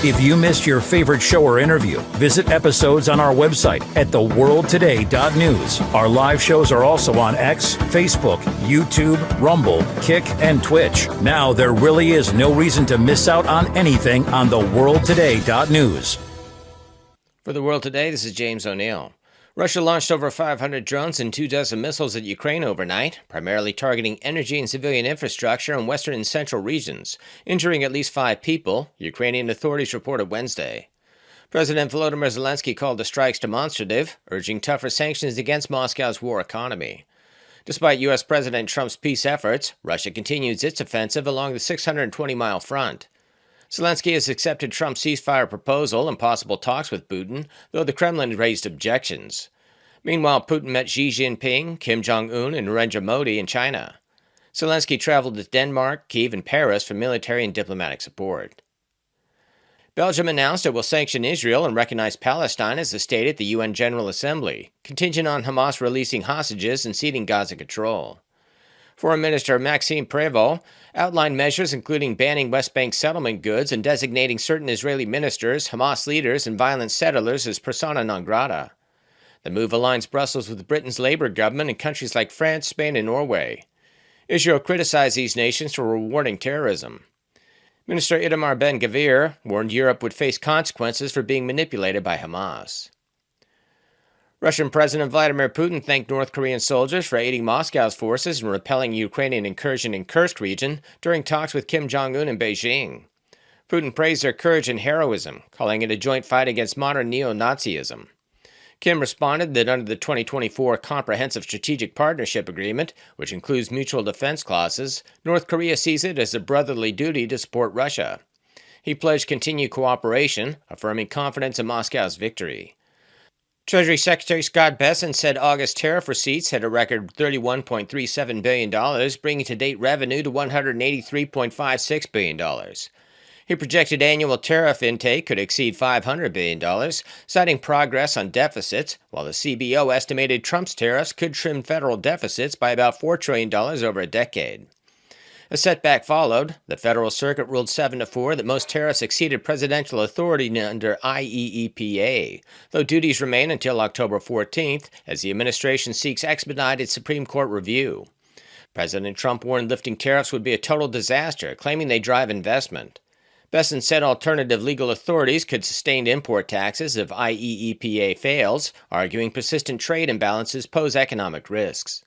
If you missed your favorite show or interview, visit episodes on our website at theworldtoday.news. Our live shows are also on X, Facebook, YouTube, Rumble, Kick, and Twitch. Now there really is no reason to miss out on anything on theworldtoday.news. For The World Today, this is James O'Neill. Russia launched over 500 drones and 24 missiles at Ukraine overnight, primarily targeting energy and civilian infrastructure in western and central regions, injuring at least 5 people, Ukrainian authorities reported Wednesday. President Volodymyr Zelensky called the strikes demonstrative, urging tougher sanctions against Moscow's war economy. Despite U.S. President Trump's peace efforts, Russia continues its offensive along the 620-mile front. Zelensky has accepted Trump's ceasefire proposal and possible talks with Putin, though the Kremlin raised objections. Meanwhile, Putin met Xi Jinping, Kim Jong-un, and Narendra Modi in China. Zelensky traveled to Denmark, Kyiv, and Paris for military and diplomatic support. Belgium announced it will sanction Israel and recognize Palestine as a state at the UN General Assembly, contingent on Hamas releasing hostages and ceding Gaza control. Foreign Minister Maxime Prévost outlined measures including banning West Bank settlement goods and designating certain Israeli ministers, Hamas leaders, and violent settlers as persona non grata. The move aligns Brussels with Britain's Labour government in countries like France, Spain, and Norway. Israel criticized these nations for rewarding terrorism. Minister Itamar Ben-Gvir warned Europe would face consequences for being manipulated by Hamas. Russian President Vladimir Putin thanked North Korean soldiers for aiding Moscow's forces in repelling Ukrainian incursion in Kursk region during talks with Kim Jong-un in Beijing. Putin praised their courage and heroism, calling it a joint fight against modern neo-Nazism. Kim responded that under the 2024 Comprehensive Strategic Partnership Agreement, which includes mutual defense clauses, North Korea sees it as a brotherly duty to support Russia. He pledged continued cooperation, affirming confidence in Moscow's victory. Treasury Secretary Scott Bessent said August tariff receipts had a record $31.37 billion, bringing to-date revenue to $183.56 billion. He projected annual tariff intake could exceed $500 billion, citing progress on deficits, while the CBO estimated Trump's tariffs could trim federal deficits by about $4 trillion over a decade. A setback followed. The Federal Circuit ruled 7-4 that most tariffs exceeded presidential authority under IEEPA, though duties remain until October 14th as the administration seeks expedited Supreme Court review. President Trump warned lifting tariffs would be a total disaster, claiming they drive investment. Bessent said alternative legal authorities could sustain import taxes if IEEPA fails, arguing persistent trade imbalances pose economic risks.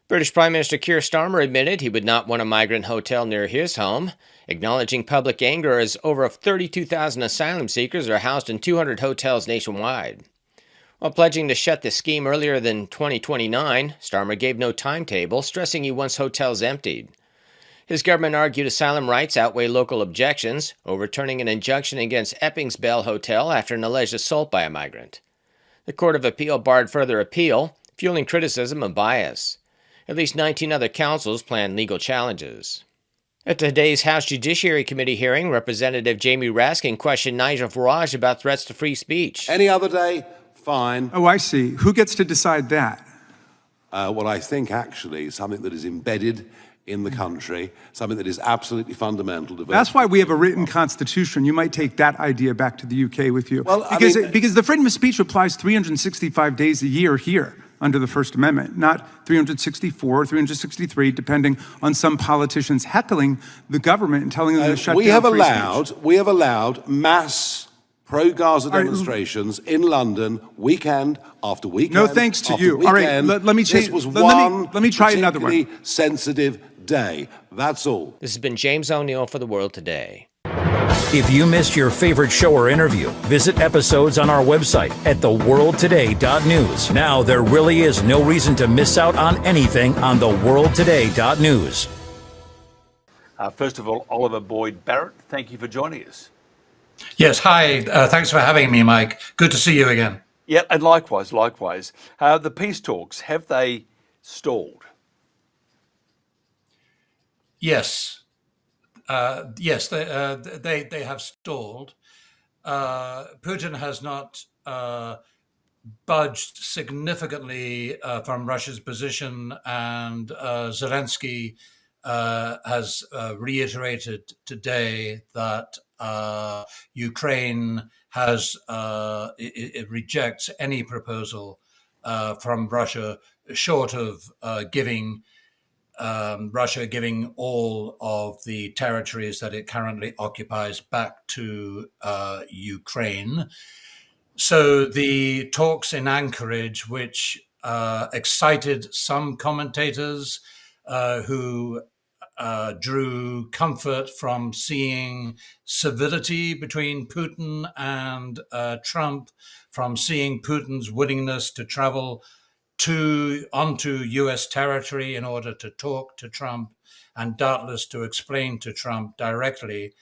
British Prime Minister Keir Starmer admitted he would not want a migrant hotel near his home, acknowledging public anger as over 32,000 asylum seekers are housed in 200 hotels nationwide. While pledging to shut the scheme earlier than 2029, Starmer gave no timetable, stressing he wants hotels emptied. His government argued asylum rights outweigh local objections, overturning an injunction against Epping's Bell Hotel after an alleged assault by a migrant. The Court of Appeal barred further appeal, fueling criticism of bias. At least 19 other councils plan legal challenges. At today's House Judiciary Committee hearing, Representative Jamie Raskin questioned Nigel Farage about threats to free speech. Any other day, fine. Oh, I see. Who gets to decide that? What I think actually is something that is embedded in the country, something that is absolutely fundamental to. That's why we have a written constitution. You might take that idea back to the UK with you. Well, because the freedom of speech applies 365 days a year here under the First Amendment, not 364, 363, depending on some politicians heckling the government and telling them to shut down free speech. We have allowed mass pro-Gaza demonstrations in London, weekend after weekend. No thanks to you. Weekend. All right, let me change. This was let me try another one. particularly sensitive day. That's all. This has been James O'Neill for The World Today. If you missed your favorite show or interview, visit episodes on our website at theworldtoday.news. Now there really is no reason to miss out on anything on theworldtoday.news. First of all, Oliver Boyd-Barrett, thank you for joining us. Yes, hi. Thanks for having me, Mike. Good to see you again. Yeah, and likewise. The peace talks, have they stalled? Yes. Yes, they have stalled. Putin has not budged significantly from Russia's position, and Zelensky has reiterated today that Ukraine has it rejects any proposal from Russia short of Russia giving all of the territories that it currently occupies back to Ukraine. So the talks in Anchorage, which excited some commentators who drew comfort from seeing civility between Putin and Trump, from seeing Putin's willingness to travel onto U.S. territory in order to talk to Trump, and doubtless to explain to Trump directly,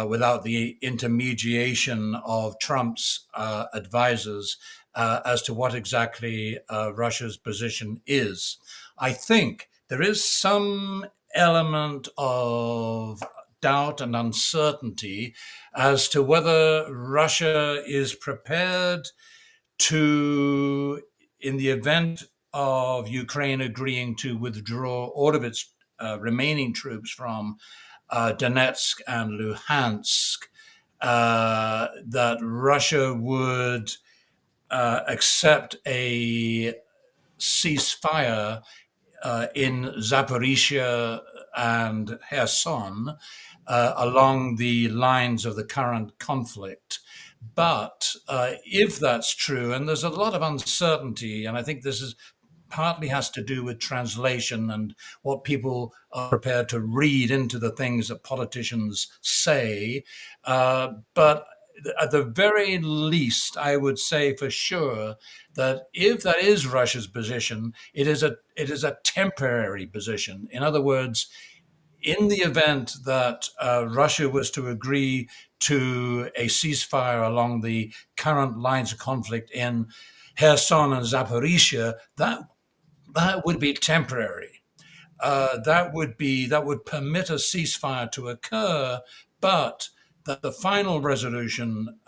without the intermediation of Trump's advisors, as to what exactly Russia's position is. I think there is some element of doubt and uncertainty as to whether Russia is prepared to, in the event of Ukraine agreeing to withdraw all of its remaining troops from Donetsk and Luhansk, that Russia would accept a ceasefire in Zaporizhia and Kherson along the lines of the current conflict. But if that's true, and there's a lot of uncertainty, and I think this is partly has to do with translation and what people are prepared to read into the things that politicians say. But at the very least, I would say for sure that if that is Russia's position, it is a temporary position. In other words, in the event that Russia was to agree to a ceasefire along the current lines of conflict in Kherson and Zaporizhia, that would be temporary. That would permit a ceasefire to occur, but that the final resolution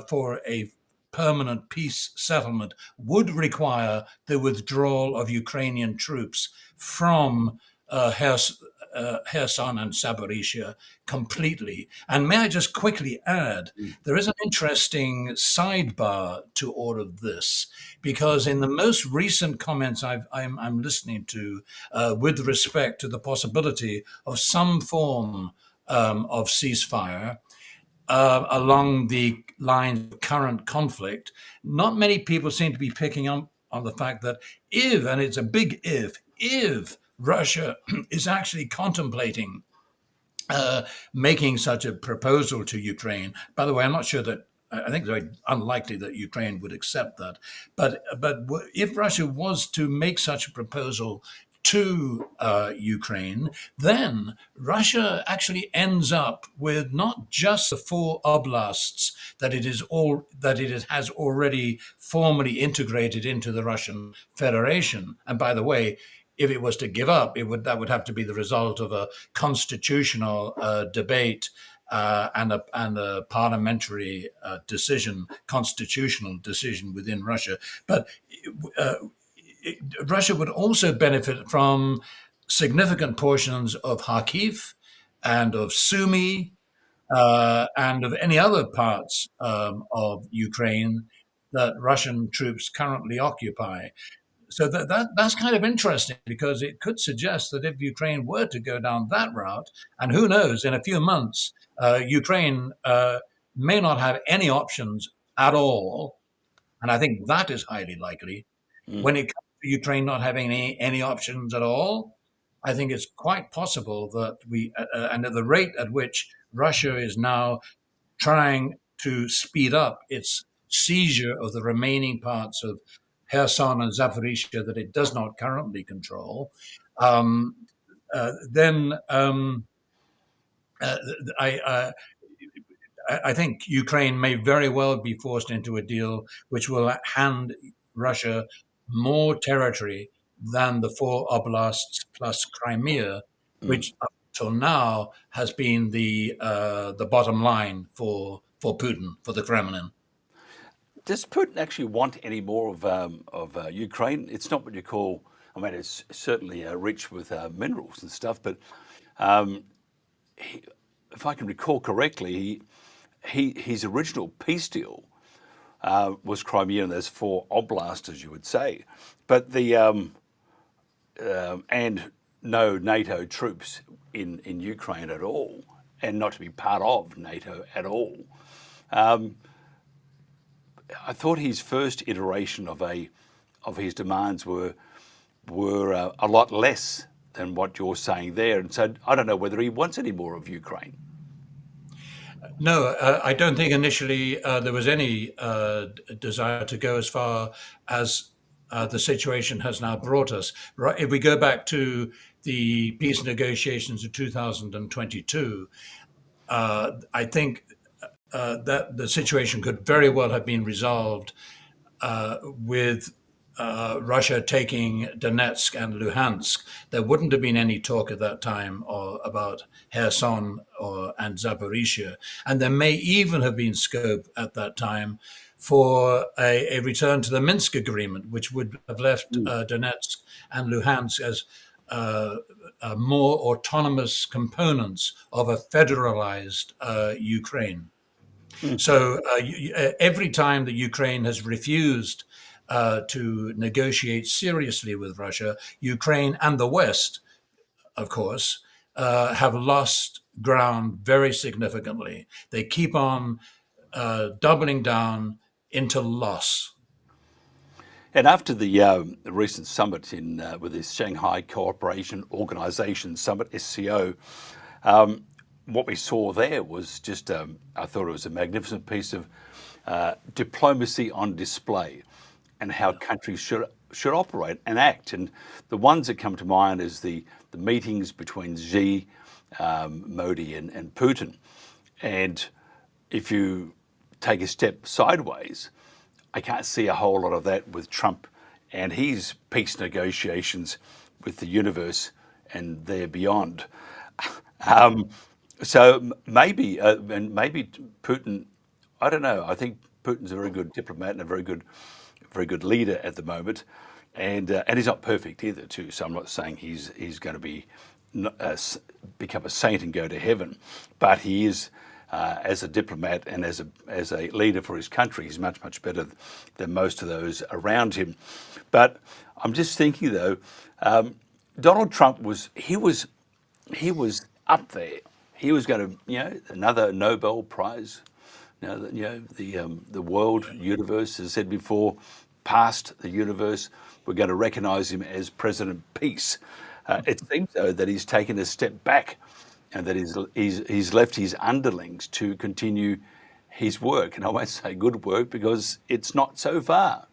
for a permanent peace settlement would require the withdrawal of Ukrainian troops from Kherson and Zaporizhia completely. And may I just quickly add, there is an interesting sidebar to all of this, because in the most recent comments I'm listening to with respect to the possibility of some form of ceasefire along the lines of current conflict, not many people seem to be picking up on the fact that if, and it's a big if Russia is actually contemplating making such a proposal to Ukraine. By the way, I'm not sure that, I think it's very unlikely that Ukraine would accept that. But if Russia was to make such a proposal to Ukraine, then Russia actually ends up with not just the 4 oblasts that it has already formally integrated into the Russian Federation. And by the way, if it was to give up, that would have to be the result of a constitutional debate and a parliamentary constitutional decision within Russia. But Russia would also benefit from significant portions of Kharkiv and of Sumy and of any other parts of Ukraine that Russian troops currently occupy. So that's kind of interesting, because it could suggest that if Ukraine were to go down that route, and who knows, in a few months, Ukraine may not have any options at all, and I think that is highly likely. When it comes to Ukraine not having any options at all, I think it's quite possible that and at the rate at which Russia is now trying to speed up its seizure of the remaining parts of Kherson and Zaporizhia that it does not currently control, then I think Ukraine may very well be forced into a deal which will hand Russia more territory than the 4 oblasts plus Crimea, which up till now has been the bottom line for Putin, for the Kremlin. Does Putin actually want any more of Ukraine? It's not what you call I mean, it's certainly rich with minerals and stuff. But if I can recall correctly, his original peace deal was Crimea, and there's 4 oblasts, as you would say, but and no NATO troops in Ukraine at all, and not to be part of NATO at all. I thought his first iteration of his demands were a lot less than what you're saying there, and so I don't know whether he wants any more of Ukraine. No, I don't think initially there was any desire to go as far as the situation has now brought us. Right, if we go back to the peace negotiations of 2022, I think that the situation could very well have been resolved with Russia taking Donetsk and Luhansk. There wouldn't have been any talk at that time about Kherson and Zaporizhia. And there may even have been scope at that time for a return to the Minsk agreement, which would have left Donetsk and Luhansk as more autonomous components of a federalized Ukraine. So every time that Ukraine has refused to negotiate seriously with Russia, Ukraine and the West, of course, have lost ground very significantly. They keep on doubling down into loss. And after the recent summit with this Shanghai Cooperation Organization Summit, SCO, what we saw there was just, I thought it was a magnificent piece of diplomacy on display, and how countries should operate and act. And the ones that come to mind is the meetings between Xi, Modi and Putin. And if you take a step sideways, I can't see a whole lot of that with Trump and his peace negotiations with the universe and there beyond. So maybe Putin, I don't know. I think Putin's a very good diplomat and a very good leader at the moment, and he's not perfect either, too. So I'm not saying he's going to be become a saint and go to heaven, but he is. As a diplomat and as a leader for his country, he's much better than most of those around him. But I'm just thinking though, Donald Trump was up there. He was going to, another Nobel Prize. The world universe, as I said before, past the universe, we're going to recognise him as President Peace. It seems though that he's taken a step back, and that he's left his underlings to continue his work. And I won't say good work because it's not so far.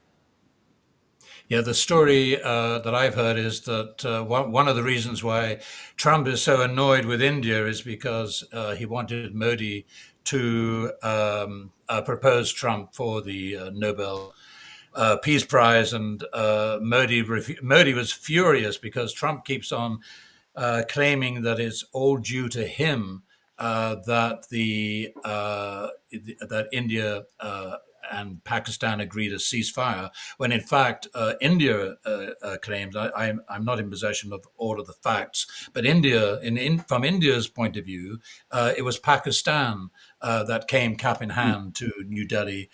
Yeah, the story that I've heard is that one of the reasons why Trump is so annoyed with India is because he wanted Modi to propose Trump for the Nobel Peace Prize, and Modi was furious because Trump keeps on claiming that it's all due to him that that India and Pakistan agreed a ceasefire, when in fact India claims, I'm not in possession of all of the facts, but India, from India's point of view, it was Pakistan that came cap in hand to New Delhi,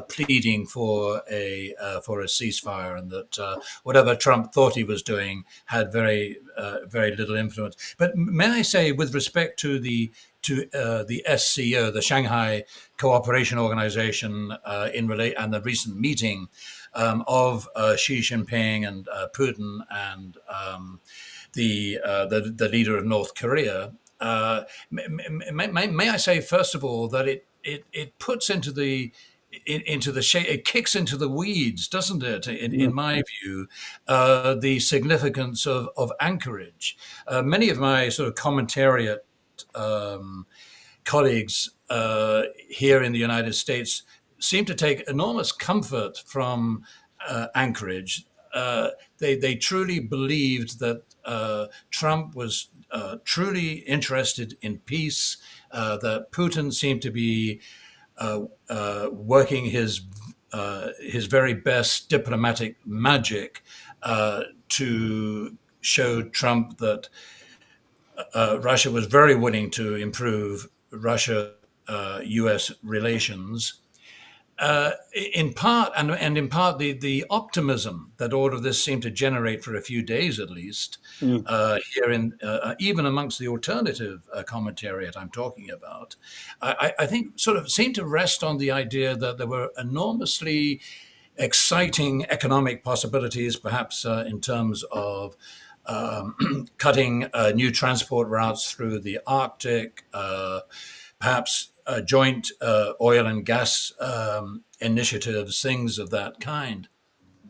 pleading for a ceasefire, and that whatever Trump thought he was doing had very little influence. But may I say, with respect to the SCO, the Shanghai Cooperation Organization, and the recent meeting of Xi Jinping and Putin and the leader of North Korea, may I say first of all that it puts into the it kicks into the weeds, doesn't it? In my view, the significance of anchorage. Many of my sort of commentariat colleagues here in the United States seem to take enormous comfort from anchorage. They truly believed that Trump was truly interested in peace, that Putin seemed to be working his very best diplomatic magic to show Trump that Russia was very willing to improve Russia-US relations. In part, and in part, the optimism that all of this seemed to generate for a few days at least, here in even amongst the alternative commentariat I'm talking about, I think sort of seemed to rest on the idea that there were enormously exciting economic possibilities, perhaps in terms of cutting new transport routes through the Arctic, perhaps joint oil and gas initiatives, things of that kind.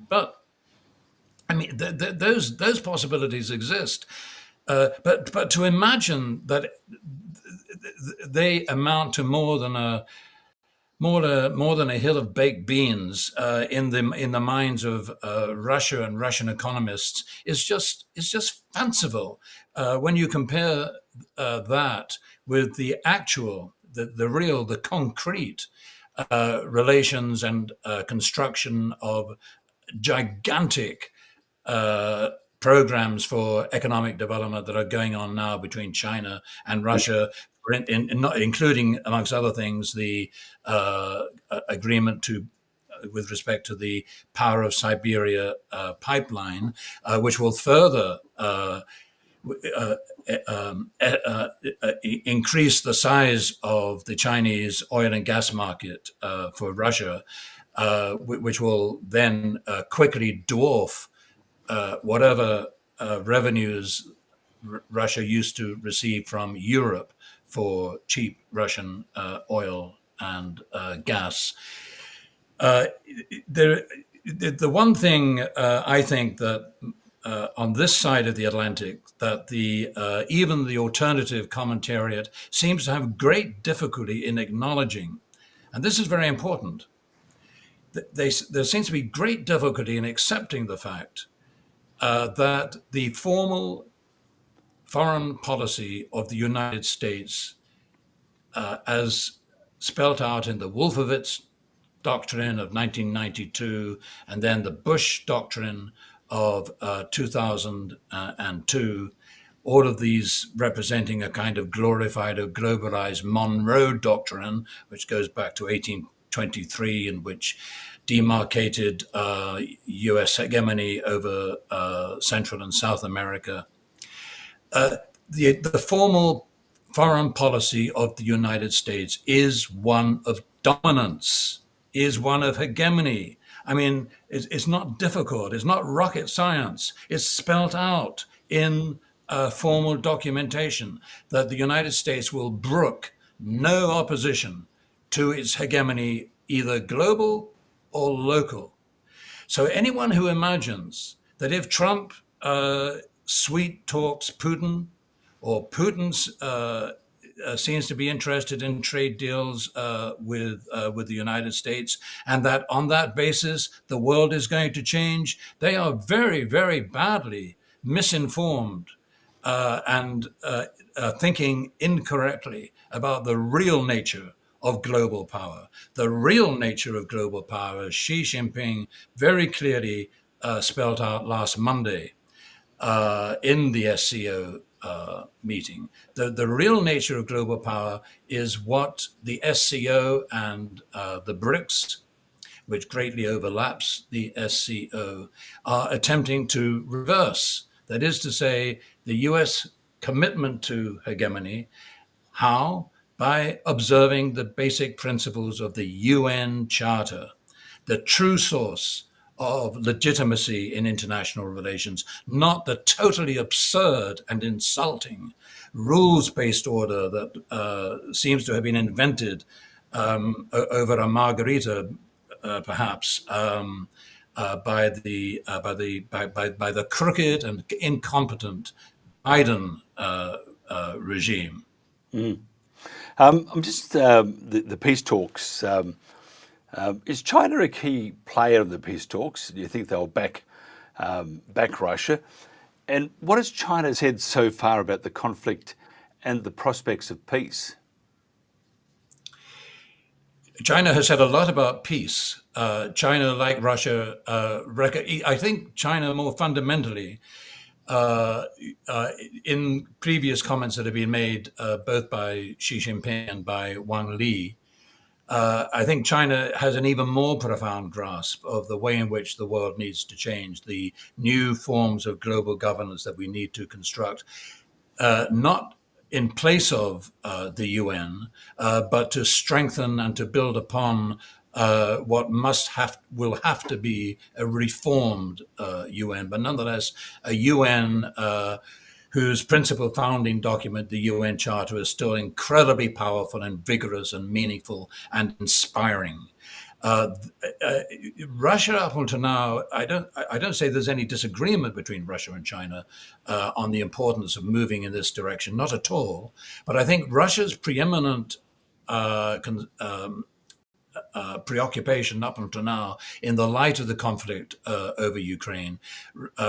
But I mean, those possibilities exist. But to imagine that they amount to more than a hill of baked beans in the minds of Russia and Russian economists is just fanciful when you compare that with the actual, the real, the concrete relations and construction of gigantic programs for economic development that are going on now between China and Russia, including, amongst other things, the agreement with respect to the Power of Siberia pipeline, which will further increase the size of the Chinese oil and gas market for Russia, which will then quickly dwarf whatever revenues Russia used to receive from Europe for cheap Russian oil and gas. The one thing I think that on this side of the Atlantic, that even the alternative commentariat seems to have great difficulty in acknowledging, and this is very important, there seems to be great difficulty in accepting the fact that the formal foreign policy of the United States, as spelt out in the Wolfowitz Doctrine of 1992, and then the Bush Doctrine of 2002, all of these representing a kind of glorified or globalized Monroe Doctrine, which goes back to 1823, in which demarcated U.S. hegemony over Central and South America. The formal foreign policy of the United States is one of dominance, is one of hegemony. I mean, it's not difficult. It's not rocket science. It's spelt out in formal documentation that the United States will brook no opposition to its hegemony, either global or local. So anyone who imagines that if Trump sweet talks Putin, or Putin seems to be interested in trade deals with the United States, and that on that basis the world is going to change, they are very, very badly misinformed and thinking incorrectly about the real nature of global power. The real nature of global power, as Xi Jinping very clearly spelled out last Monday in the SCO meeting. The real nature of global power is what the SCO and the BRICS, which greatly overlaps the SCO, are attempting to reverse. That is to say, the US commitment to hegemony. How? By observing the basic principles of the UN Charter, the true source of legitimacy in international relations, not the totally absurd and insulting rules-based order that seems to have been invented over a margarita, perhaps, by the crooked and incompetent Biden regime. I'm just the peace talks. Is China a key player in the peace talks? Do you think they'll back Russia? And what has China said so far about the conflict and the prospects of peace? China has said a lot about peace. China, like Russia, I think China more fundamentally, in previous comments that have been made both by Xi Jinping and by Wang Li, I think China has an even more profound grasp of the way in which the world needs to change, the new forms of global governance that we need to construct, not in place of the UN, but to strengthen and to build upon what will have to be a reformed UN, but nonetheless a UN whose principal founding document, the UN Charter, is still incredibly powerful and vigorous and meaningful and inspiring. Russia, up until now, I don't say there's any disagreement between Russia and China on the importance of moving in this direction, not at all. But I think Russia's preeminent preoccupation up until now, in the light of the conflict over Ukraine,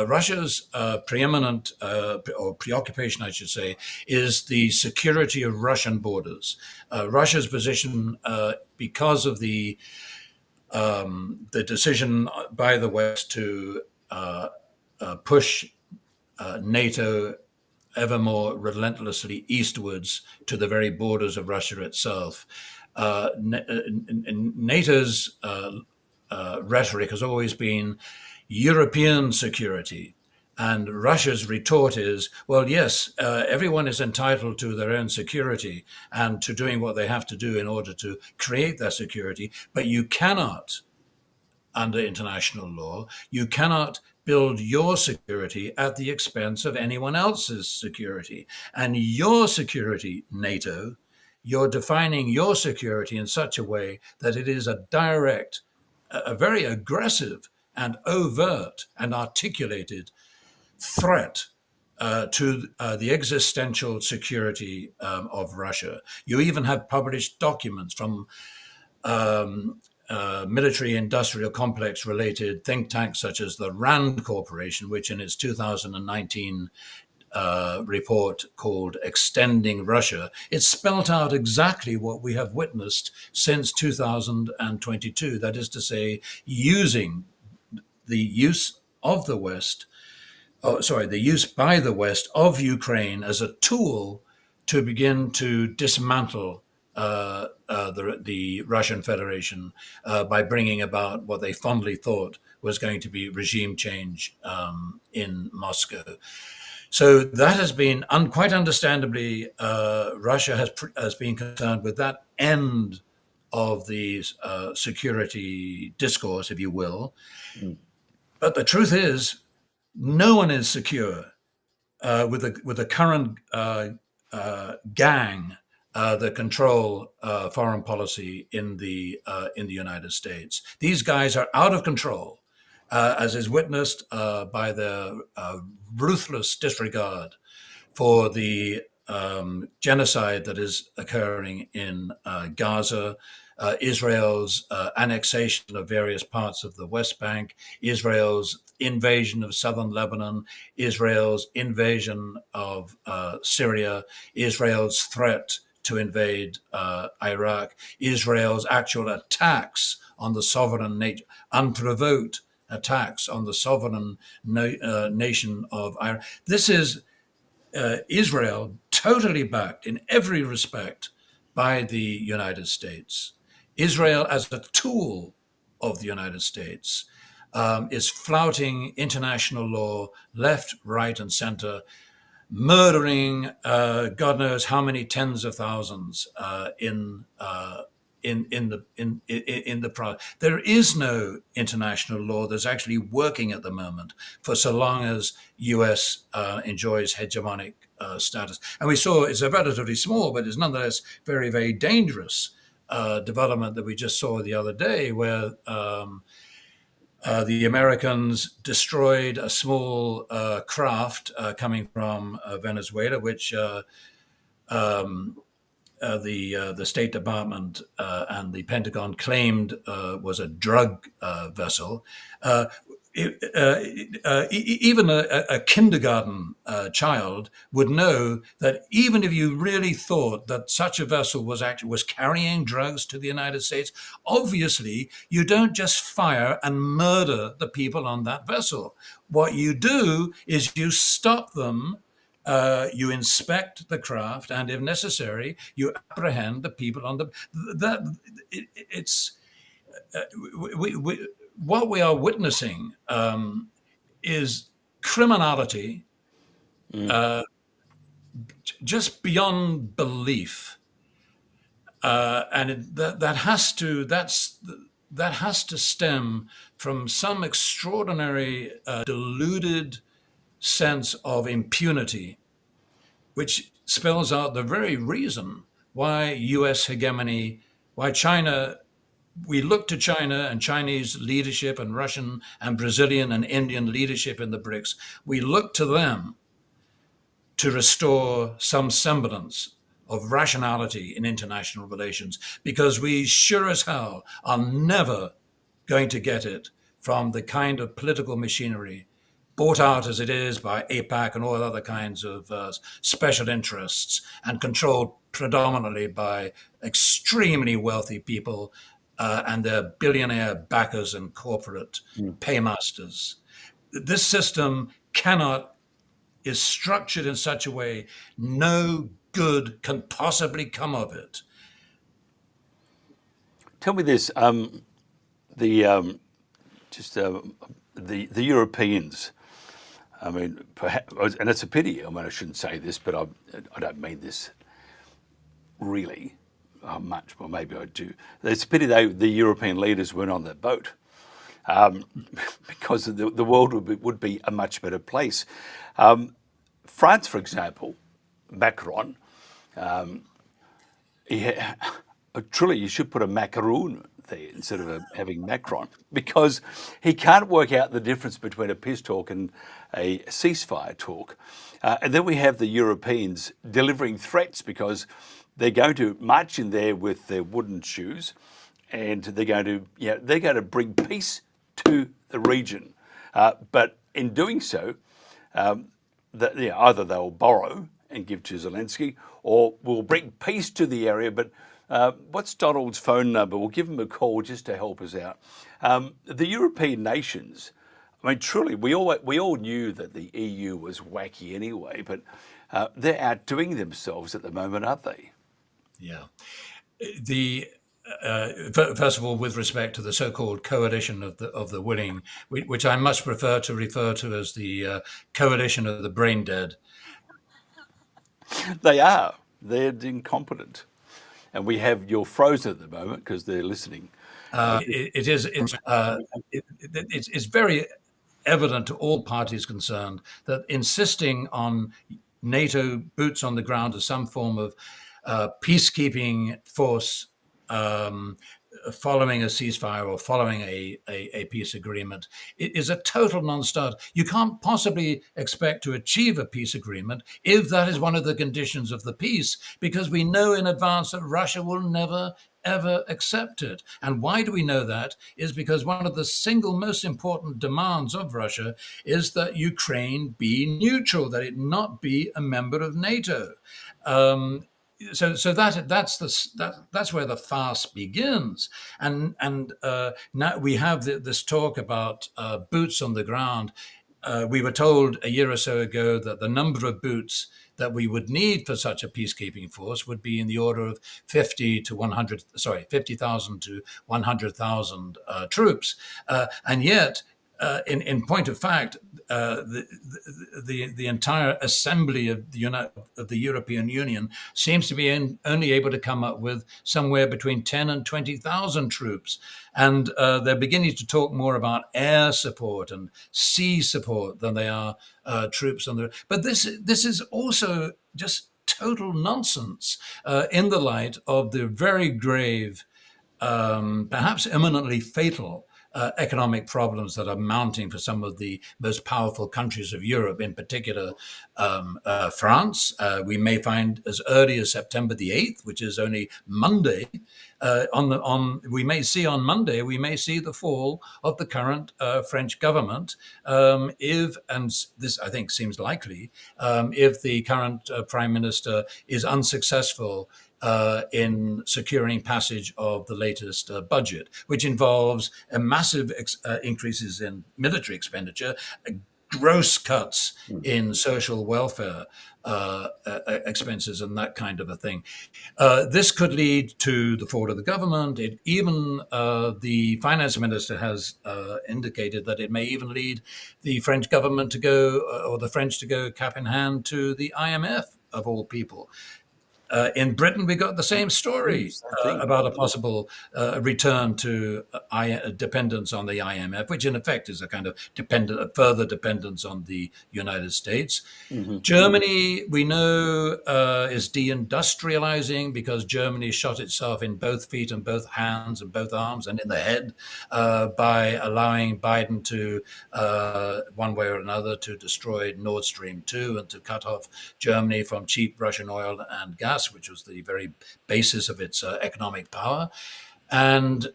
Russia's preeminent or preoccupation, I should say, is the security of Russian borders. Russia's position, because of the decision by the West to push NATO ever more relentlessly eastwards to the very borders of Russia itself. NATO's rhetoric has always been European security. And Russia's retort is, well, yes, everyone is entitled to their own security and to doing what they have to do in order to create that security. But you cannot, under international law, you cannot build your security at the expense of anyone else's security. And your security, NATO, you're defining your security in such a way that it is a direct, a very aggressive and overt and articulated threat to the existential security of Russia. You even have published documents from military industrial complex related think tanks such as the RAND Corporation, which in its 2019 report called Extending Russia, it spelt out exactly what we have witnessed since 2022. That is to say, using the use of the West, the use by the West of Ukraine as a tool to begin to dismantle the Russian Federation by bringing about what they fondly thought was going to be regime change in Moscow. So that has been, quite understandably, Russia has been concerned with that end of the security discourse, if you will. But the truth is, no one is secure with the current gang that control foreign policy in the United States. These guys are out of control, as is witnessed by the ruthless disregard for the genocide that is occurring in Gaza, Israel's annexation of various parts of the West Bank, Israel's invasion of southern Lebanon, Israel's invasion of Syria, Israel's threat to invade Iraq, Israel's actual attacks on the sovereign nation, unprovoked attacks on the sovereign nation of Iraq. This is Israel totally backed in every respect by the United States. Israel as a tool of the United States is flouting international law left, right, and center, murdering God knows how many tens of thousands in the process. There is no international law that's actually working at the moment for so long as U.S. enjoys hegemonic status. And we saw it's a relatively small, but it's nonetheless very, very dangerous development that we just saw the other day, where the Americans destroyed a small craft coming from Venezuela, which the State Department and the Pentagon claimed was a drug vessel. even a kindergarten child would know that even if you really thought that such a vessel was carrying drugs to the United States, obviously you don't just fire and murder the people on that vessel. What you do is you stop them. You inspect the craft, and if necessary, you apprehend the people on the. It's what we are witnessing is criminality just beyond belief, and that has to stem from some extraordinary deluded sense of impunity, which spells out the very reason why U.S. hegemony, why China. We look to China and Chinese leadership and Russian and Brazilian and Indian leadership in the BRICS. We look to them to restore some semblance of rationality in international relations, because we sure as hell are never going to get it from the kind of political machinery bought out as it is by APAC and all other kinds of special interests and controlled predominantly by extremely wealthy people and their billionaire backers and corporate paymasters. This system is structured in such a way no good can possibly come of it. Tell me this: the Europeans. I mean, perhaps, and it's a pity. I mean, I shouldn't say this, but I don't mean this really much. Well, maybe I do. It's a pity the European leaders weren't on that boat, because the world would be a much better place. France, for example, Macron. Truly, you should put a macaroon there instead of having Macron, because he can't work out the difference between a peace talk and a ceasefire talk. And then we have the Europeans delivering threats, because they're going to march in there with their wooden shoes, and they're going to bring peace to the region. But in doing so, either they'll borrow and give to Zelensky, or we'll bring peace to the area. But what's Donald's phone number? We'll give him a call just to help us out. The European nations, I mean, truly, we all knew that the EU was wacky anyway, but they're outdoing themselves at the moment, aren't they? Yeah. First of all, with respect to the so-called coalition of the willing, which I much prefer to refer to as the coalition of the brain dead. They're incompetent, and we have you're frozen at the moment because they're listening. It's very evident to all parties concerned that insisting on NATO boots on the ground as some form of peacekeeping force following a ceasefire or following a peace agreement, it is a total non-starter. You can't possibly expect to achieve a peace agreement if that is one of the conditions of the peace, because we know in advance that Russia will never, ever accept it. And why do we know that? Is because one of the single most important demands of Russia is that Ukraine be neutral, that it not be a member of NATO. So that's where the farce begins, and now we have this talk about boots on the ground. We were told a year or so ago that the number of boots that we would need for such a peacekeeping force would be in the order of 50,000 to 100,000 troops, and yet. In point of fact, the entire assembly of the European Union seems to be only able to come up with somewhere between 10 and 20,000 troops, and they're beginning to talk more about air support and sea support than they are troops on the. But this is also just total nonsense in the light of the very grave, perhaps imminently fatal. Economic problems that are mounting for some of the most powerful countries of Europe, in particular France. We may find as early as September the 8th, which is only Monday, We may see on Monday, we may see the fall of the current French government, if, and this I think seems likely, if the current Prime Minister is unsuccessful in securing passage of the latest budget, which involves a massive increases in military expenditure, gross cuts in social welfare expenses and that kind of a thing. This could lead to the fall of the government. The finance minister has indicated that it may even lead the French government to go, or the French to go cap in hand to the IMF, of all people. In Britain, we got the same story about a possible return to dependence on the IMF, which in effect is a kind of further dependence on the United States. Germany, we know, is deindustrializing because Germany shot itself in both feet and both hands and both arms and in the head by allowing Biden to, one way or another, to destroy Nord Stream 2 and to cut off Germany from cheap Russian oil and gas, which was the very basis of its economic power. And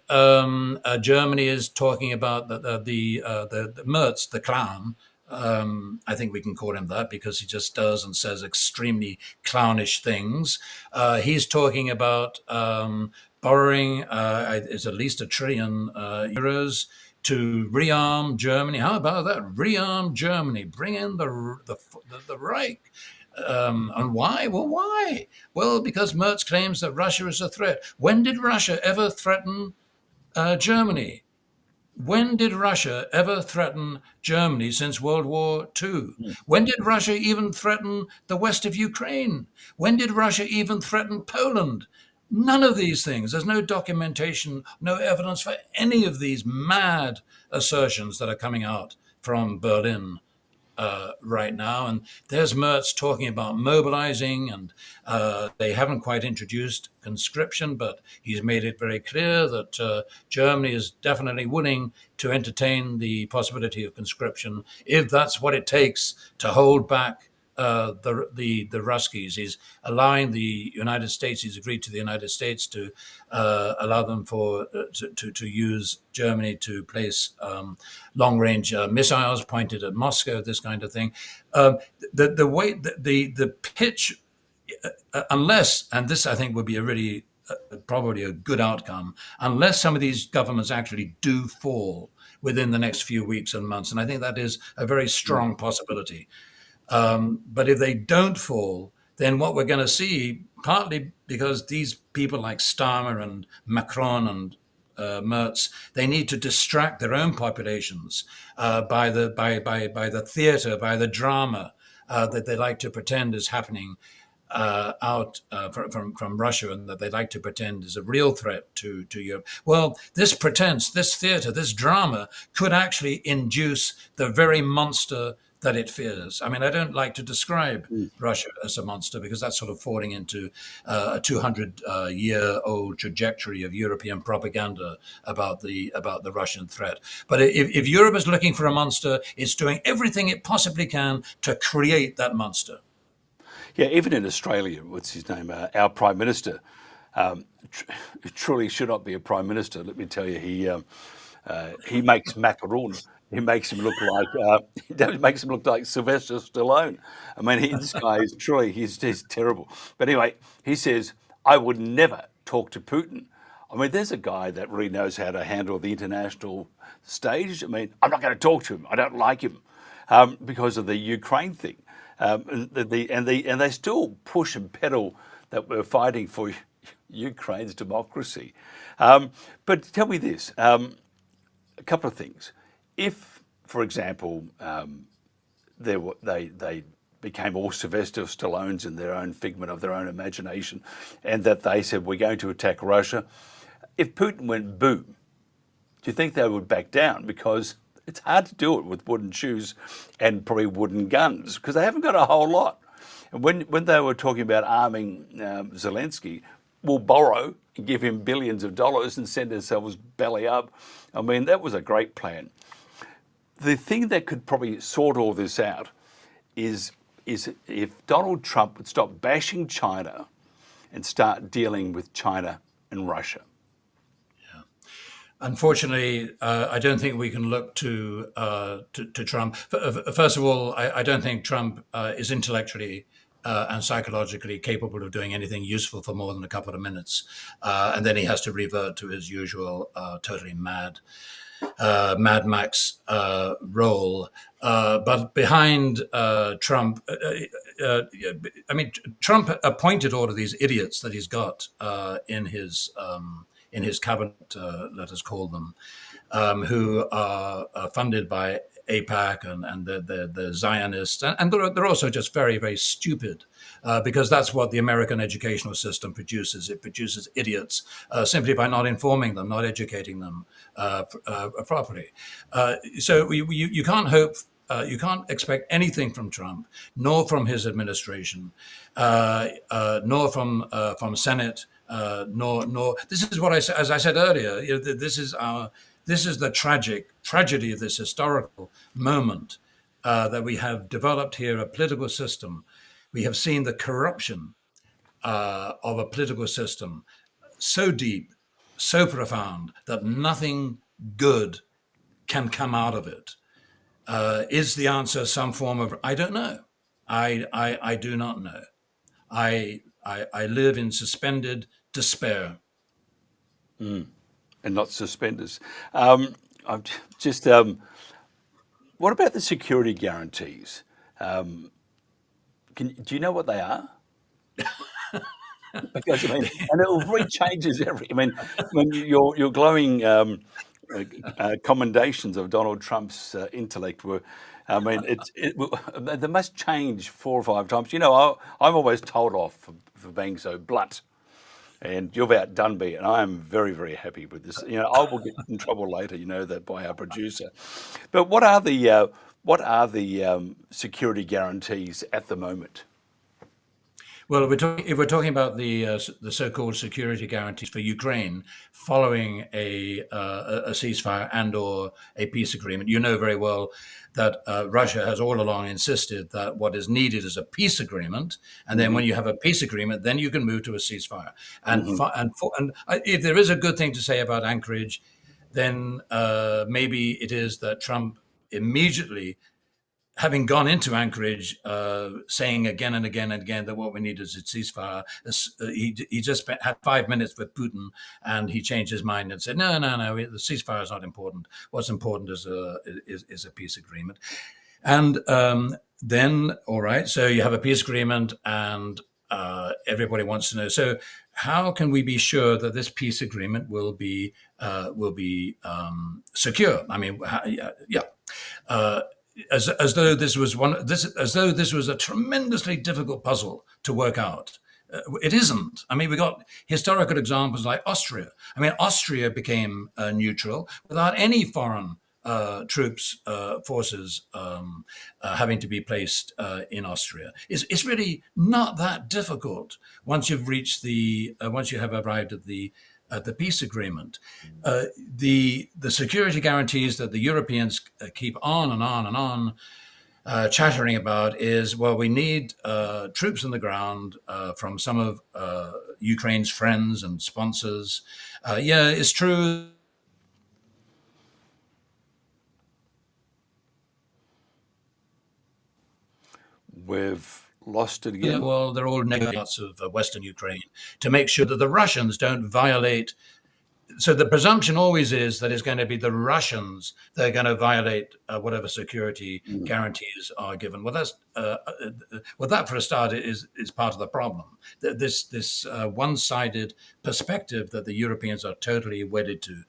Germany is talking about the Merz, the clown. I think we can call him that because he just does and says extremely clownish things. He's talking about borrowing, it's at least €1 trillion to rearm Germany. How about that? Rearm Germany, bring in the Reich. And why? Well, why? Well, because Merz claims that Russia is a threat. When did Russia ever threaten Germany? When did Russia ever threaten Germany since World War II? When did Russia even threaten the west of Ukraine? When did Russia even threaten Poland? None of these things. There's no documentation, no evidence for any of these mad assertions that are coming out from Berlin right now. And there's Merz talking about mobilizing, and they haven't quite introduced conscription, but he's made it very clear that Germany is definitely willing to entertain the possibility of conscription if that's what it takes to hold back the Ruskies. He's allowing the United States. He's agreed to the United States to allow them to use Germany to place long-range missiles pointed at Moscow. This kind of thing. The pitch, unless, and this I think would be a really probably a good outcome, unless some of these governments actually do fall within the next few weeks and months, and I think that is a very strong possibility. But if they don't fall, then what we're going to see, partly because these people like Starmer and Macron and Merz, they need to distract their own populations by the theater, by the drama that they like to pretend is happening out from Russia, and that they like to pretend is a real threat to Europe. Well, this pretense, this theater, this drama could actually induce the very monster that it fears. I mean, I don't like to describe Russia as a monster because that's sort of falling into a 200-year-old trajectory of European propaganda about the Russian threat. But if Europe is looking for a monster, it's doing everything it possibly can to create that monster. Yeah, even in Australia, what's his name? Our Prime Minister truly should not be a Prime Minister. Let me tell you, he makes Macron. He makes him look like Sylvester Stallone. I mean, this guy is truly he's terrible. But anyway, he says, "I would never talk to Putin." I mean, there's a guy that really knows how to handle the international stage. I mean, I'm not going to talk to him. I don't like him because of the Ukraine thing. And they still push and pedal that we're fighting for Ukraine's democracy. But tell me this, a couple of things. If, for example, they became all Sylvester Stallones in their own figment of their own imagination, and that they said, we're going to attack Russia, if Putin went boom, do you think they would back down? Because it's hard to do it with wooden shoes and probably wooden guns because they haven't got a whole lot. And when they were talking about arming Zelensky, we'll borrow and give him billions of dollars and send ourselves belly up. I mean, that was a great plan. The thing that could probably sort all this out is if Donald Trump would stop bashing China and start dealing with China and Russia. Unfortunately, I don't think we can look to Trump. First of all, I don't think Trump is intellectually and psychologically capable of doing anything useful for more than a couple of minutes, and then he has to revert to his usual totally Mad Max role. But behind Trump, I mean, Trump appointed all of these idiots that he's got in his cabinet, let us call them, who are funded by AIPAC and the Zionists, and they're also just very, very stupid, because that's what the American educational system produces. It produces idiots simply by not informing them, not educating them properly. So you can't hope. You can't expect anything from Trump, nor from his administration, nor from Senate, nor. This is what I said, as I said earlier. This is the tragedy of this historical moment, that we have developed here a political system. We have seen the corruption of a political system so deep, so profound that nothing good can come out of it. Is the answer some form of? I don't know. I do not know. I live in suspended despair. And not suspenders. I'm just. What about the security guarantees? Do you know what they are? Because I mean, and it really changes every. I mean, when your glowing commendations of Donald Trump's intellect were. I mean, they must change 4 or 5 times. You know, I'm always told off for being so blunt, and you've outdone me, and I am very, very happy with this. You know, I will get in trouble later. You know that by our producer. But what are the security guarantees at the moment? Well, if we're talking about the so-called security guarantees for Ukraine following a ceasefire and/or a peace agreement, you know very well that Russia has all along insisted that what is needed is a peace agreement, and then when you have a peace agreement, then you can move to a ceasefire. And if there is a good thing to say about Anchorage, then maybe it is that Trump immediately, having gone into Anchorage, saying again and again and again that what we need is a ceasefire, he just had 5 minutes with Putin, and he changed his mind and said, no, the ceasefire is not important. What's important is a peace agreement. And then, all right, so you have a peace agreement, and everybody wants to know, so how can we be sure that this peace agreement will be secure? I mean, as though this was a tremendously difficult puzzle to work out. It isn't. I mean, we got historical examples like Austria. I mean, Austria became neutral without any foreign troops, forces having to be placed in Austria. It's really not that difficult once you've reached once you have arrived at the peace agreement. The security guarantees that the Europeans keep on and on and on chattering about is, well, we need troops on the ground from some of Ukraine's friends and sponsors. Yeah, it's true. We've lost it again. Yeah, well, they're all negatives of Western Ukraine to make sure that the Russians don't violate. So the presumption always is that it's going to be the Russians that are going to violate whatever security guarantees are given. Well, that for a start is part of the problem. This one-sided perspective that the Europeans are totally wedded to,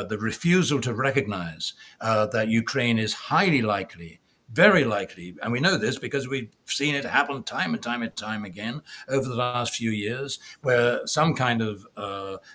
the refusal to recognize that Ukraine is highly likely, very likely, and we know this because we've seen it happen time and time and time again over the last few years, where some kind of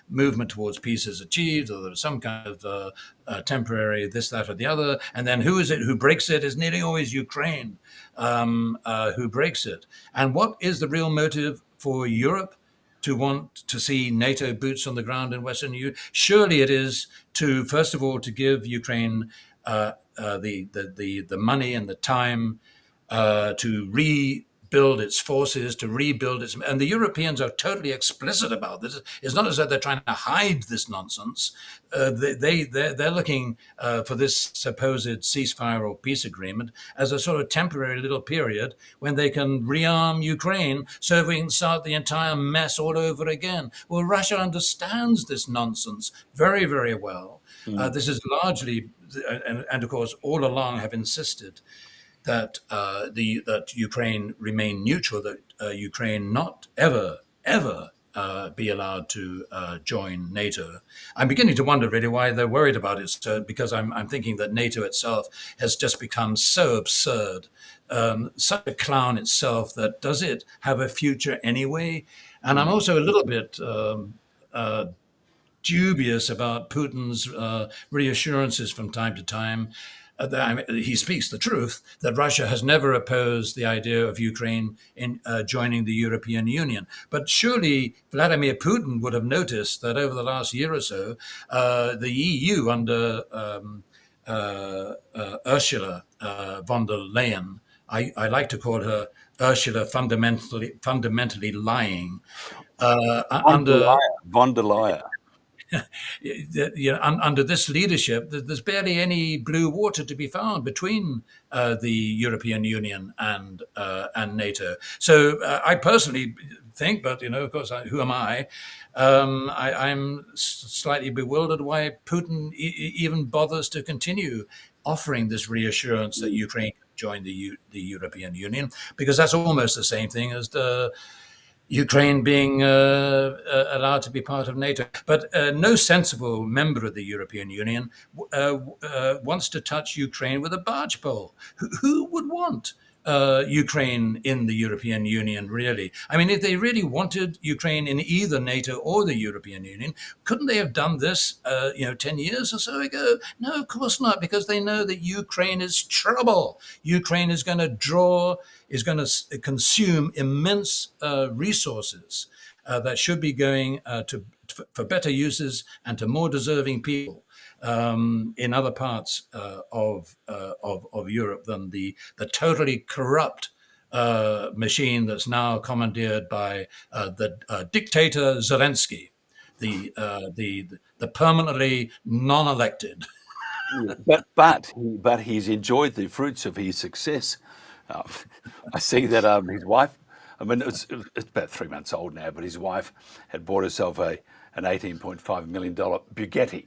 movement towards peace is achieved, or there's some kind of temporary this, that, or the other, and then who is it who breaks it? Is nearly always Ukraine who breaks it. And what is the real motive for Europe to want to see NATO boots on the ground in Western Europe? Surely it is to, first of all, to give Ukraine the money and the time to rebuild build its forces, to rebuild its. And the Europeans are totally explicit about this. It's not as though they're trying to hide this nonsense. They're looking for this supposed ceasefire or peace agreement as a sort of temporary little period when they can rearm Ukraine so we can start the entire mess all over again. Well, Russia understands this nonsense very, very well. This is largely, and of course, all along have insisted that that Ukraine remain neutral, that Ukraine not ever be allowed to join NATO. I'm beginning to wonder really why they're worried about it, because I'm thinking that NATO itself has just become so absurd, such a clown itself, that does it have a future anyway? And I'm also a little bit dubious about Putin's reassurances from time to time. He speaks the truth that Russia has never opposed the idea of Ukraine in joining the European Union. But surely Vladimir Putin would have noticed that over the last year or so, the EU under Ursula von der Leyen, I like to call her Ursula fundamentally lying. Von der Leyen. Under this leadership, there's barely any blue water to be found between the European Union and NATO. So I personally think, but of course, who am I? I'm slightly bewildered why Putin even bothers to continue offering this reassurance that Ukraine can join the European Union, because that's almost the same thing as the Ukraine being allowed to be part of NATO. But no sensible member of the European Union wants to touch Ukraine with a barge pole. Who would want Ukraine in the European Union, really? I mean, if they really wanted Ukraine in either NATO or the European Union, couldn't they have done this, 10 years or so ago? No, of course not, because they know that Ukraine is trouble. Ukraine is going to consume immense resources that should be going for better uses and to more deserving people in other parts of Europe than the totally corrupt machine that's now commandeered by the dictator Zelensky, the permanently non-elected. But he's enjoyed the fruits of his success. I see that his wife, I mean, it's about 3 months old now, but his wife had bought herself an $18.5 million Bugatti,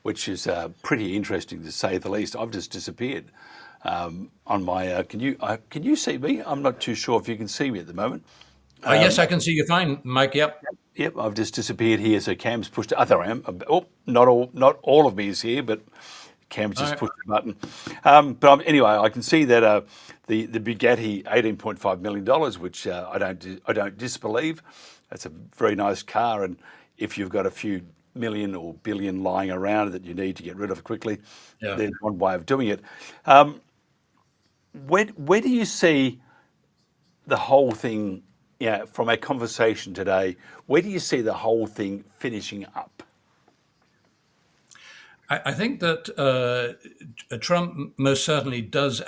which is pretty interesting to say the least. I've just disappeared on my. Can you see me? I'm not too sure if you can see me at the moment. Yes, I can see you fine, Mike. Yep. Yep, I've just disappeared here. So Cam's pushed. Oh, there I am. Oh, not all of me is here, but Cam's just pushed the button. Anyway, I can see that the Bugatti, $18.5 million, which I don't disbelieve. That's a very nice car, and if you've got a few million or billion lying around that you need to get rid of quickly, there's one way of doing it. Where do you see the whole thing? From our conversation today, where do you see the whole thing finishing up? I think that Trump most certainly does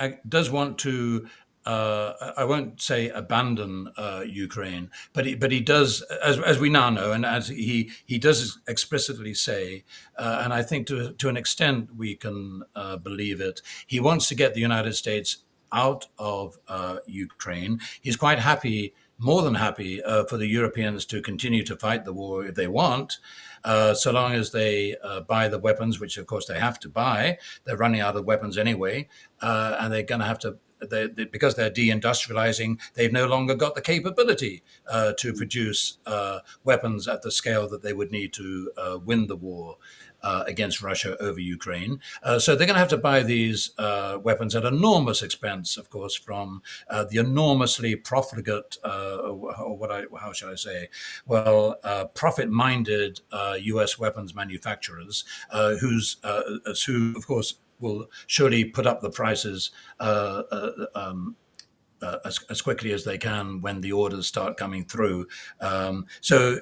want to. I won't say abandon Ukraine, but he does, as we now know, and as he does explicitly say, and I think to an extent we can believe it. He wants to get the United States out of Ukraine. He's quite happy. More than happy for the Europeans to continue to fight the war if they want, so long as they buy the weapons, which of course they have to buy. They're running out of weapons anyway, and they're going to have to, because they're deindustrializing, they've no longer got the capability to produce weapons at the scale that they would need to win the war against Russia over Ukraine. So they're going to have to buy these weapons at enormous expense, of course, from the enormously profligate, how shall I say, profit-minded U.S. weapons manufacturers, who, of course, will surely put up the prices as quickly as they can when the orders start coming through. So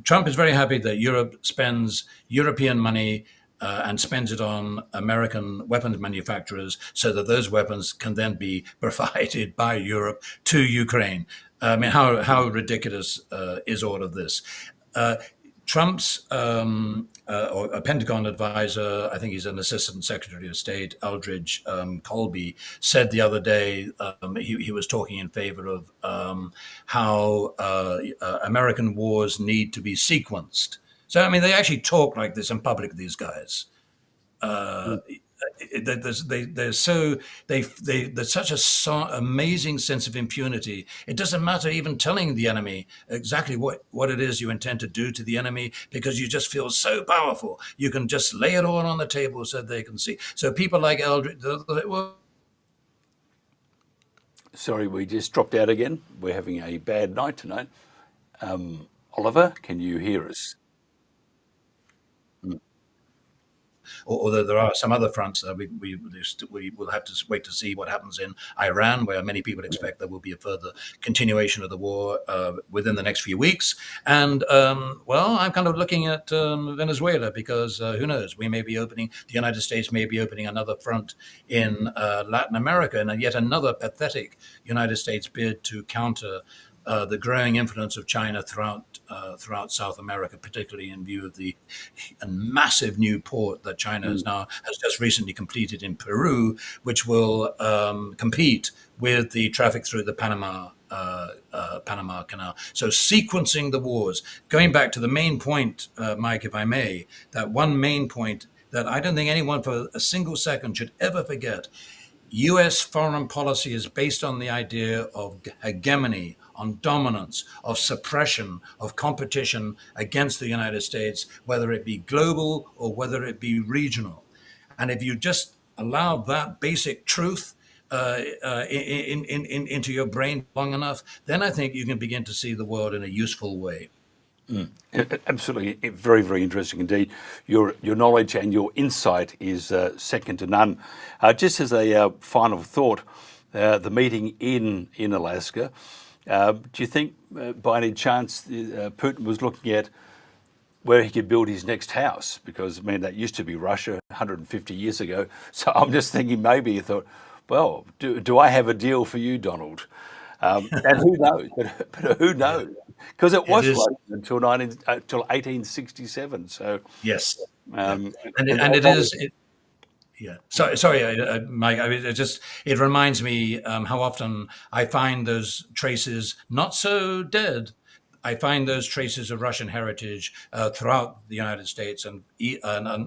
Trump is very happy that Europe spends European money and spends it on American weapons manufacturers so that those weapons can then be provided by Europe to Ukraine. I mean, how ridiculous is all of this? Trump's or a Pentagon advisor, I think he's an assistant secretary of state, Eldridge Colby, said the other day he was talking in favor of how American wars need to be sequenced. So, I mean, they actually talk like this in public, these guys. There's such a amazing sense of impunity. It doesn't matter even telling the enemy exactly what it is you intend to do to the enemy, because you just feel so powerful. You can just lay it all on the table so they can see. So people like Eldridge, Sorry, we just dropped out again. We're having a bad night tonight. Oliver, can you hear us? although there are some other fronts. We will have to wait to see what happens in Iran, where many people expect there will be a further continuation of the war within the next few weeks. And, well, I'm kind of looking at Venezuela, because who knows, we may be opening, the United States may be opening another front in Latin America, and yet another pathetic United States bid to counter the growing influence of China throughout South America, particularly in view of the massive new port that China has just recently completed in Peru, which will compete with the traffic through the Panama Canal. So sequencing the wars, going back to the main point, Mike, if I may, that one main point that I don't think anyone for a single second should ever forget. U.S. foreign policy is based on the idea of hegemony, on dominance, of suppression, of competition against the United States, whether it be global or whether it be regional. And if you just allow that basic truth into your brain long enough, then I think you can begin to see the world in a useful way. Absolutely, very, very interesting indeed. Your knowledge and your insight is second to none. Just as a final thought, the meeting in Alaska, do you think by any chance Putin was looking at where he could build his next house? Because, I mean, that used to be Russia 150 years ago. So I'm just thinking maybe he thought, well, do I have a deal for you, Donald? And who knows? But who knows? Because it was like until 1867. So yes, and it is. Yeah. Sorry, Mike. I mean, it reminds me how often I find those traces not so dead. I find those traces of Russian heritage throughout the United States and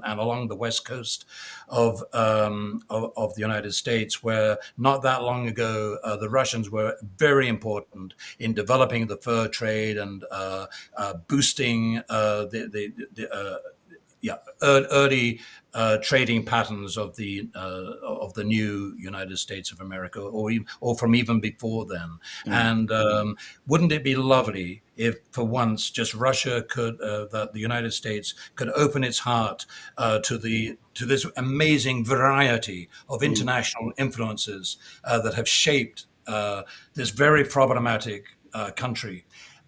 along the west coast of the United States, where not that long ago the Russians were very important in developing the fur trade and boosting early trading patterns of the new United States of America, or from even before then. And wouldn't it be lovely if, for once, just Russia could, that the United States could open its heart to this amazing variety of international influences that have shaped this very problematic country.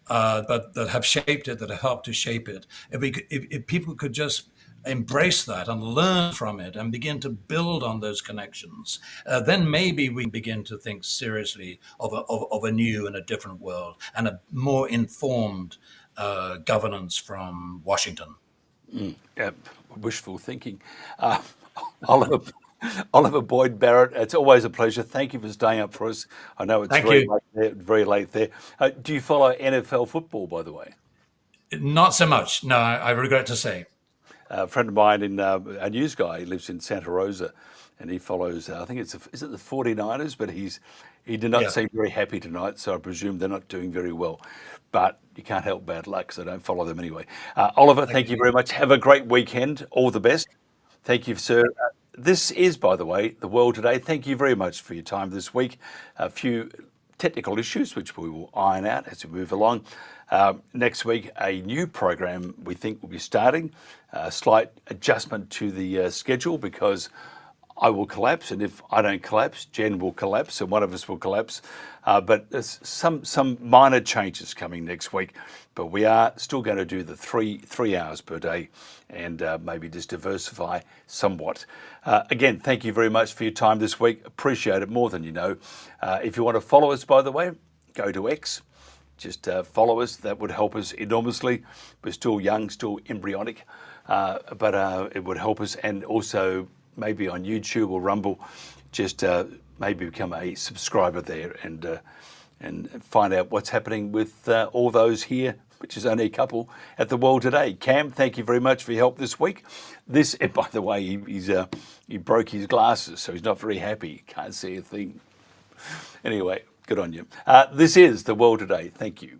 That have shaped it, that have helped to shape it. If people could just embrace that and learn from it and begin to build on those connections, then maybe we begin to think seriously of a new and a different world and a more informed governance from Washington. Wishful thinking. Oliver Boyd-Barrett, it's always a pleasure. Thank you for staying up for us. I know it's very late there. Do you follow NFL football, by the way? Not so much. No, I regret to say. A friend of mine, a news guy, he lives in Santa Rosa, and he follows, I think is it the 49ers? But he did not seem very happy tonight, so I presume they're not doing very well. But you can't help bad luck, so don't follow them anyway. Oliver, thank you very much. Have a great weekend. All the best. Thank you, sir. This is, by the way, The World Today. Thank you very much for your time this week. A few technical issues, which we will iron out as we move along. Next week, a new program we think will be starting. A slight adjustment to the schedule, because I will collapse, and if I don't collapse, Jen will collapse, and one of us will collapse. But there's some minor changes coming next week, but we are still going to do the three hours per day, and maybe just diversify somewhat. Again, thank you very much for your time this week. Appreciate it more than you know. If you want to follow us, by the way, go to X. Just follow us. That would help us enormously. We're still young, still embryonic, but it would help us. And also maybe on YouTube or Rumble, just maybe become a subscriber there and find out what's happening with all those here, which is only a couple, at the World Today. Cam, thank you very much for your help this week. This, and by the way, he broke his glasses, so he's not very happy. Can't see a thing. Anyway, good on you. This is the World Today. Thank you.